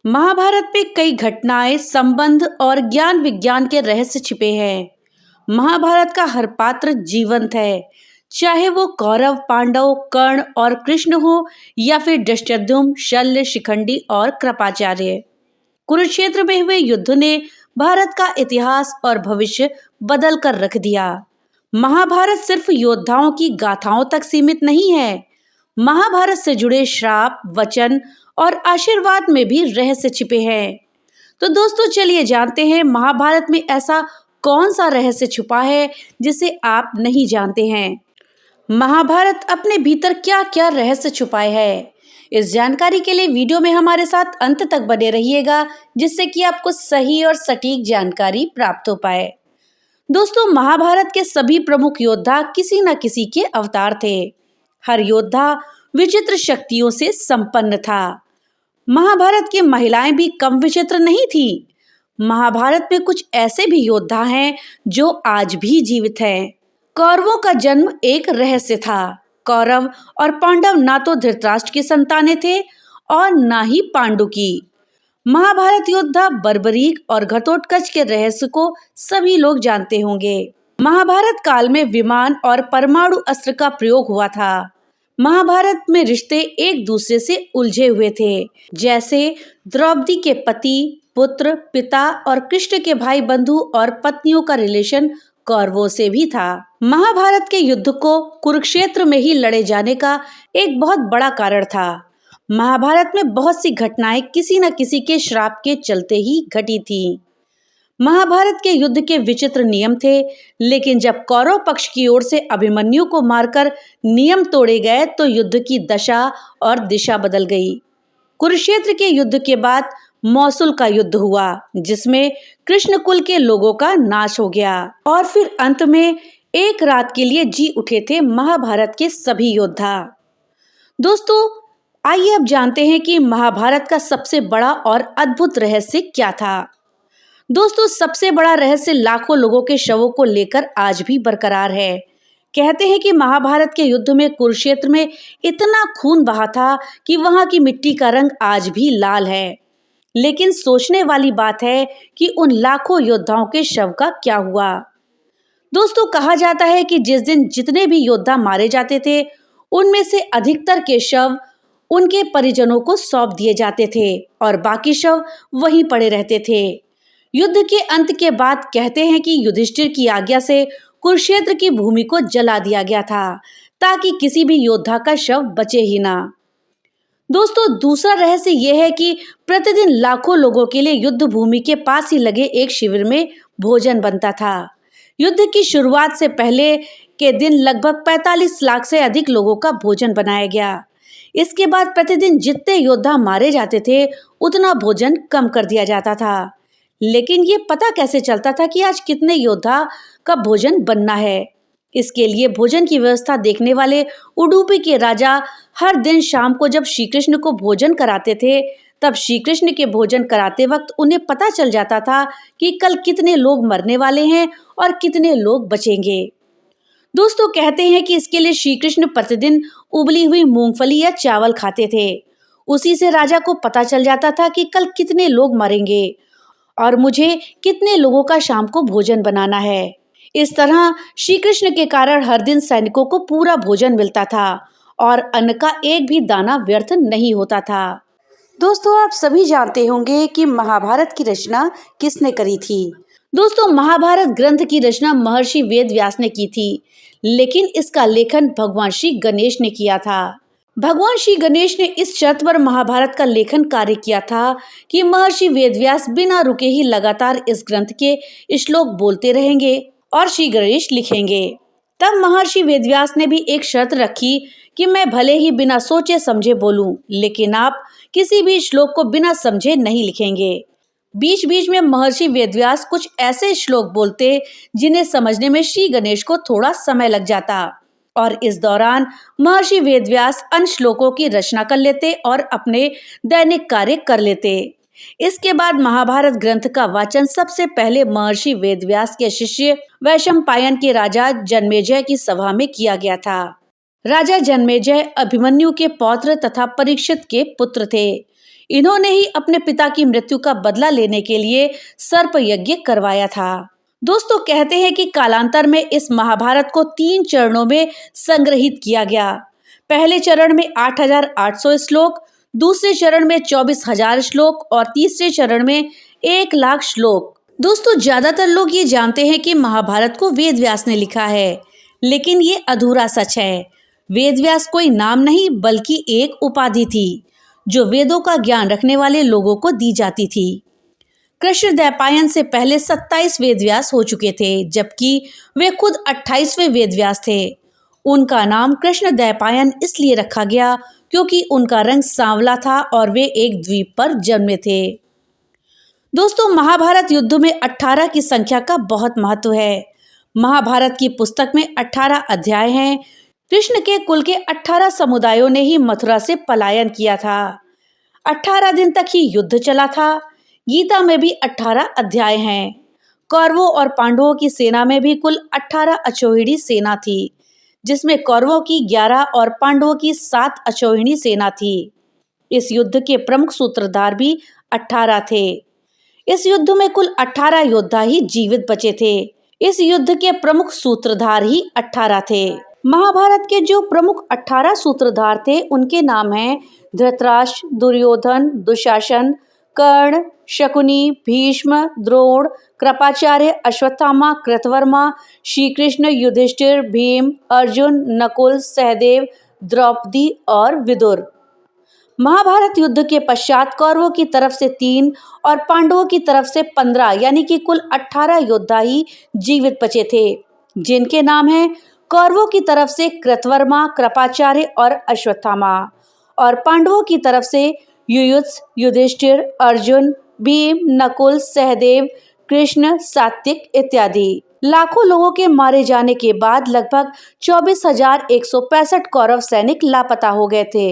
महाभारत में कई घटनाएं, संबंध और ज्ञान विज्ञान के रहस्य छिपे हैं। महाभारत का हर पात्र जीवंत है, चाहे वो कौरव, पांडव, कर्ण और कृष्ण हो या फिर धृष्टद्युम्न, शल्य, शिखंडी और कृपाचार्य। कुरुक्षेत्र में हुए युद्ध ने भारत का इतिहास और भविष्य बदल कर रख दिया। महाभारत सिर्फ योद्धाओं की गाथाओं तक सीमित नहीं है। महाभारत से जुड़े श्राप, वचन और आशीर्वाद में भी रहस्य छिपे हैं। तो दोस्तों चलिए जानते हैं महाभारत में ऐसा कौन सा रहस्य छुपा है जिसे आप नहीं जानते हैं। महाभारत अपने भीतर क्या क्या रहस्य छुपाए है। इस जानकारी के लिए वीडियो में हमारे साथ अंत तक बने रहिएगा, जिससे कि आपको सही और सटीक जानकारी प्राप्त हो पाए। दोस्तों, महाभारत के सभी प्रमुख योद्धा किसी न किसी के अवतार थे। हर योद्धा विचित्र शक्तियों से संपन्न था। महाभारत की महिलाएं भी कम विचित्र नहीं थी। महाभारत में कुछ ऐसे भी योद्धा हैं जो आज भी जीवित हैं। कौरवों का जन्म एक रहस्य था। कौरव और पांडव ना तो धृतराष्ट्र की संतानें थे और ना ही पांडु की। महाभारत योद्धा बर्बरीक और घटोत्कच के रहस्य को सभी लोग जानते होंगे। महाभारत काल में विमान और परमाणु अस्त्र का प्रयोग हुआ था। महाभारत में रिश्ते एक दूसरे से उलझे हुए थे, जैसे द्रौपदी के पति, पुत्र, पिता और कृष्ण के भाई, बंधु और पत्नियों का रिलेशन कौरवों से भी था। महाभारत के युद्ध को कुरुक्षेत्र में ही लड़े जाने का एक बहुत बड़ा कारण था। महाभारत में बहुत सी घटनाएं किसी न किसी के श्राप के चलते ही घटी थी। महाभारत के युद्ध के विचित्र नियम थे, लेकिन जब कौरव पक्ष की ओर से अभिमन्यु को मारकर नियम तोड़े गए तो युद्ध की दशा और दिशा बदल गई। कुरुक्षेत्र के युद्ध के बाद मौसूल का युद्ध हुआ, जिसमें कृष्ण कुल के लोगों का नाश हो गया और फिर अंत में एक रात के लिए जी उठे थे महाभारत के सभी योद्धा। दोस्तों, आइए अब जानते हैं कि महाभारत का सबसे बड़ा और अद्भुत रहस्य क्या था। दोस्तों, सबसे बड़ा रहस्य लाखों लोगों के शवों को लेकर आज भी बरकरार है। कहते हैं कि महाभारत के युद्ध में कुरुक्षेत्र में इतना खून बहा था कि वहां की मिट्टी का रंग आज भी लाल है। लेकिन सोचने वाली बात है कि उन लाखों योद्धाओं के शव का क्या हुआ। दोस्तों, कहा जाता है कि जिस दिन जितने भी योद्धा मारे जाते थे, उनमें से अधिकतर के शव उनके परिजनों को सौंप दिए जाते थे और बाकी शव वहीं पड़े रहते थे। युद्ध के अंत के बाद कहते हैं कि युधिष्ठिर की आज्ञा से कुरुक्षेत्र की भूमि को जला दिया गया था, ताकि किसी भी योद्धा का शव बचे ही ना। दोस्तों, दूसरा रहस्य यह है कि प्रतिदिन लाखों लोगों के लिए युद्ध भूमि के पास ही लगे एक शिविर में भोजन बनता था। युद्ध की शुरुआत से पहले के दिन लगभग 45 लाख से अधिक लोगों का भोजन बनाया गया। इसके बाद प्रतिदिन जितने योद्धा मारे जाते थे, उतना भोजन कम कर दिया जाता था। लेकिन ये पता कैसे चलता था कि आज कितने योद्धा का भोजन बनना है? इसके लिए भोजन की व्यवस्था देखने वाले उडुपी के राजा हर दिन शाम को जब श्री कृष्ण को भोजन कराते थे, तब श्री कृष्ण के भोजन कराते वक्त उन्हें पता चल जाता था कि कल कितने लोग मरने वाले हैं और कितने लोग बचेंगे। दोस्तों, कहते हैं कि इसके लिए श्री कृष्ण प्रतिदिन उबली हुई मूंगफली या चावल खाते थे। उसी से राजा को पता चल जाता था कि कल कितने लोग मरेंगे और मुझे कितने लोगों का शाम को भोजन बनाना है। इस तरह श्री कृष्ण के कारण हर दिन सैनिकों को पूरा भोजन मिलता था और अन्न का एक भी दाना व्यर्थ नहीं होता था। दोस्तों, आप सभी जानते होंगे कि महाभारत की रचना किसने करी थी। दोस्तों, महाभारत ग्रंथ की रचना महर्षि वेद व्यास ने की थी, लेकिन इसका लेखन भगवान श्री गणेश ने किया था। भगवान श्री गणेश ने इस शर्त पर महाभारत का लेखन कार्य किया था कि महर्षि वेदव्यास बिना रुके ही लगातार इस ग्रंथ के श्लोक बोलते रहेंगे और श्री गणेश लिखेंगे। तब महर्षि वेदव्यास ने भी एक शर्त रखी कि मैं भले ही बिना सोचे समझे बोलूं, लेकिन आप किसी भी श्लोक को बिना समझे नहीं लिखेंगे। बीच बीच में महर्षि वेदव्यास कुछ ऐसे श्लोक बोलते जिन्हें समझने में श्री गणेश को थोड़ा समय लग जाता और इस दौरान महर्षि वेदव्यास अन्य श्लोकों की रचना कर लेते और अपने दैनिक कार्य कर लेते। इसके बाद महाभारत ग्रंथ का वाचन सबसे पहले महर्षि वेदव्यास के शिष्य वैशंपायन के राजा जन्मेजय की सभा में किया गया था। राजा जन्मेजय अभिमन्यु के पौत्र तथा परीक्षित के पुत्र थे। इन्होंने ही अपने पिता की मृत्यु का बदला लेने के लिए सर्प यज्ञ करवाया था। दोस्तों, कहते हैं कि कालांतर में इस महाभारत को 3 चरणों में संग्रहित किया गया। पहले चरण में 8,800 श्लोक, दूसरे चरण में 24,000 श्लोक और तीसरे चरण में 1,00,000 श्लोक। दोस्तों, ज्यादातर लोग ये जानते हैं कि महाभारत को वेद व्यास ने लिखा है, लेकिन ये अधूरा सच है। वेद व्यास कोई नाम नहीं बल्कि एक उपाधि थी जो वेदों का ज्ञान रखने वाले लोगों को दी जाती थी। कृष्ण द्वैपायन से पहले 27 वेद व्यास हो चुके थे, जबकि वे खुद 28वें वेद व्यास थे। उनका नाम कृष्ण द्वैपायन इसलिए रखा गया क्योंकि उनका रंग सांवला था और वे एक द्वीप पर जन्मे थे। दोस्तों, महाभारत युद्ध में 18 की संख्या का बहुत महत्व है। महाभारत की पुस्तक में 18 अध्याय हैं। कृष्ण के कुल के 18 समुदायों ने ही मथुरा से पलायन किया था। 18 दिन तक ही युद्ध चला था। गीता में भी 18 अध्याय हैं। कौरवों और पांडवों की सेना में भी कुल 18 अक्षौहिणी सेना थी, जिसमें कौरवों की 11 और पांडवों की 7 अक्षौहिणी सेना थी। इस युद्ध के प्रमुख सूत्रधार भी 18 थे। इस युद्ध में कुल 18 योद्धा ही जीवित बचे थे। इस युद्ध के प्रमुख सूत्रधार ही 18 थे। महाभारत के जो प्रमुख 18 सूत्रधार थे उनके नाम हैं धृतराष्ट्र, दुर्योधन, दुशासन, कर्ण, शकुनी, भीष्म, द्रोण, कृपाचार्य, अश्वत्थामा, कृतवर्मा, श्री कृष्ण, युधिष्ठिर, भीम, अर्जुन, नकुल, सहदेव, द्रौपदी और विदुर। महाभारत युद्ध के पश्चात कौरवों की तरफ से 3 और पांडवों की तरफ से 15 यानी कि कुल 18 योद्धा ही जीवित बचे थे, जिनके नाम हैं कौरवों की तरफ से कृतवर्मा, कृपाचार्य और अश्वत्थामा, और पांडवों की तरफ से युयुत्स, युधिष्ठिर, अर्जुन, भीम, नकुल, सहदेव, कृष्ण, सात्विक इत्यादि। लाखों लोगों के मारे जाने के बाद लगभग 24,165 कौरव सैनिक लापता हो गए थे।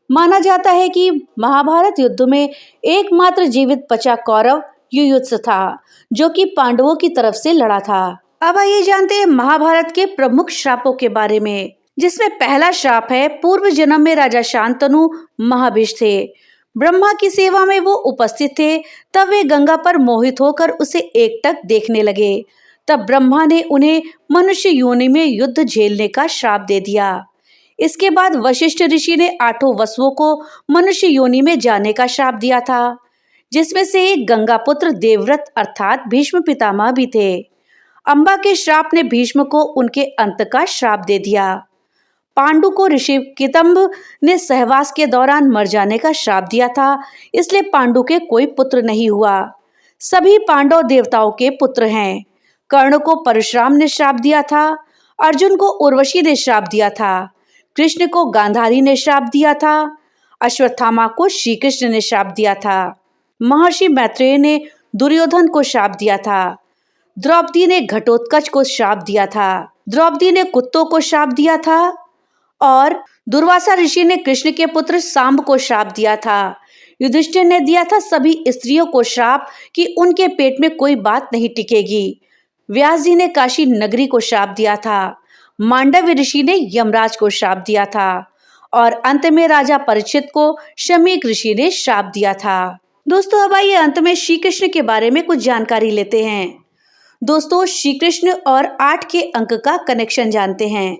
माना जाता है कि महाभारत युद्ध में एकमात्र जीवित बचा कौरव युयुत्स था, जो कि पांडवों की तरफ से लड़ा था। अब आइए जानते हैं महाभारत के प्रमुख श्रापों के बारे में, जिसमें पहला श्राप है पूर्व जन्म में राजा शांतनु महाभिष थे। ब्रह्मा की सेवा में वो उपस्थित थे, तब वे गंगा पर मोहित होकर उसे एकटक देखने लगे। तब ब्रह्मा ने उन्हें मनुष्य योनि में युद्ध झेलने का श्राप दे दिया। इसके बाद वशिष्ठ ऋषि ने 8 वसुओं को मनुष्य योनि में जाने का श्राप दिया था, जिसमें से एक गंगापुत्र देवव्रत अर्थात भीष्म पितामह भी थे। अंबा के श्राप ने भीष्म को उनके अंत का श्राप दे दिया। पांडु को ऋषि कितंब ने सहवास के दौरान मर जाने का श्राप दिया था, इसलिए पांडु के कोई पुत्र नहीं हुआ। सभी पांडव देवताओं के पुत्र हैं। कर्ण को परशुराम ने श्राप दिया था, अर्जुन को उर्वशी ने श्राप दिया था, कृष्ण को गांधारी ने श्राप दिया था, अश्वत्थामा को श्री कृष्ण ने श्राप दिया था, महर्षि मैत्रेय ने दुर्योधन को श्राप दिया था, द्रौपदी ने घटोत्कच को श्राप दिया था, द्रौपदी ने कुत्तों को श्राप दिया था और दुर्वासा ऋषि ने कृष्ण के पुत्र सांब को श्राप दिया था। युधिष्ठिर ने दिया था सभी स्त्रियों को श्राप कि उनके पेट में कोई बात नहीं टिकेगी। व्यास जी ने काशी नगरी को श्राप दिया था। मांडव्य ऋषि ने यमराज को श्राप दिया था और अंत में राजा परीक्षित को शमीक ऋषि ने श्राप दिया था। दोस्तों, अब आइए अंत में श्री कृष्ण के बारे में कुछ जानकारी लेते हैं। दोस्तों, श्री कृष्ण और 8 के अंक का कनेक्शन जानते हैं।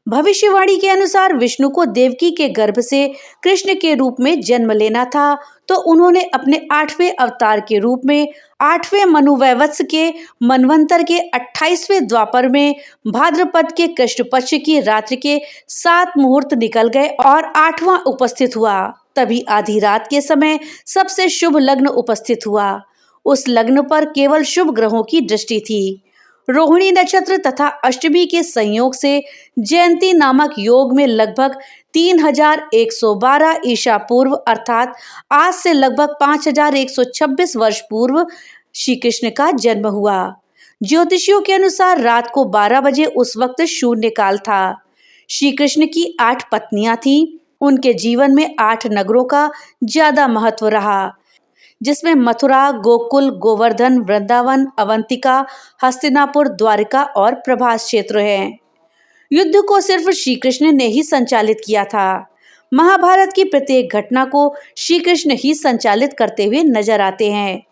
भविष्यवाणी के अनुसार विष्णु को देवकी के गर्भ से कृष्ण के रूप में जन्म लेना था, तो उन्होंने अपने 8वें अवतार के रूप में 8वें मनुवैवत्स के मनवंतर के 28वें द्वापर में भाद्रपद के कृष्ण पक्ष की रात्रि के 7 मुहूर्त निकल गए और 8वां उपस्थित हुआ। तभी आधी रात के समय सबसे शुभ लग्न उपस्थित हुआ। उस लग्न पर केवल शुभ ग्रहों की दृष्टि थी। रोहिणी नक्षत्र तथा अष्टमी के संयोग से जयंती नामक योग में लगभग 3112 ईसा पूर्व अर्थात आज से लगभग 5126 वर्ष पूर्व श्री कृष्ण का जन्म हुआ। ज्योतिषियों के अनुसार रात को 12 बजे उस वक्त शून्य काल था। श्री कृष्ण की 8 पत्नियां थीं। उनके जीवन में 8 नगरों का ज्यादा महत्व रहा, जिसमें मथुरा, गोकुल, गोवर्धन, वृंदावन, अवंतिका, हस्तिनापुर, द्वारिका और प्रभास क्षेत्र हैं। युद्ध को सिर्फ श्री कृष्ण ने ही संचालित किया था। महाभारत की प्रत्येक घटना को श्री कृष्ण ही संचालित करते हुए नजर आते हैं।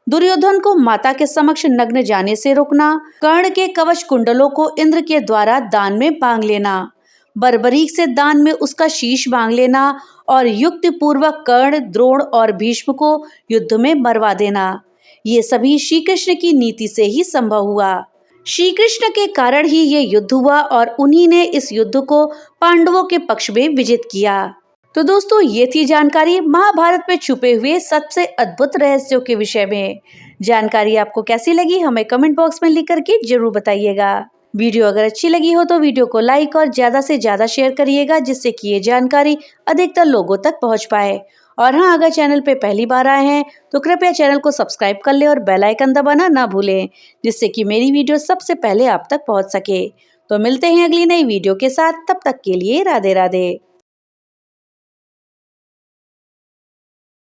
दुर्योधन को माता के समक्ष नग्न जाने से रोकना, कर्ण के कवच कुंडलों को इंद्र के द्वारा दान में मांग लेना, बर्बरीक से दान में उसका शीश मांग लेना और युक्ति पूर्वक कर्ण, द्रोण और भीष्म को युद्ध में मरवा देना, ये सभी श्री कृष्ण की नीति से ही संभव हुआ। श्री कृष्ण के कारण ही ये युद्ध हुआ और उन्हीं ने इस युद्ध को पांडवों के पक्ष में विजित किया। तो दोस्तों, ये थी जानकारी महाभारत में छुपे हुए सबसे अद्भुत रहस्यों के विषय में। जानकारी आपको कैसी लगी हमें कमेंट बॉक्स में लिख करके जरूर बताइएगा। वीडियो अगर अच्छी लगी हो तो वीडियो को लाइक और ज्यादा से ज्यादा शेयर करिएगा, जिससे कि ये जानकारी अधिकतर लोगों तक पहुंच पाए। और हाँ, अगर चैनल पे पहली बार आए हैं तो कृपया चैनल को सब्सक्राइब कर ले और बेल आइकन दबाना ना भूलें, जिससे कि मेरी वीडियो सबसे पहले आप तक पहुंच सके। तो मिलते हैं अगली नई वीडियो के साथ, तब तक के लिए राधे राधे।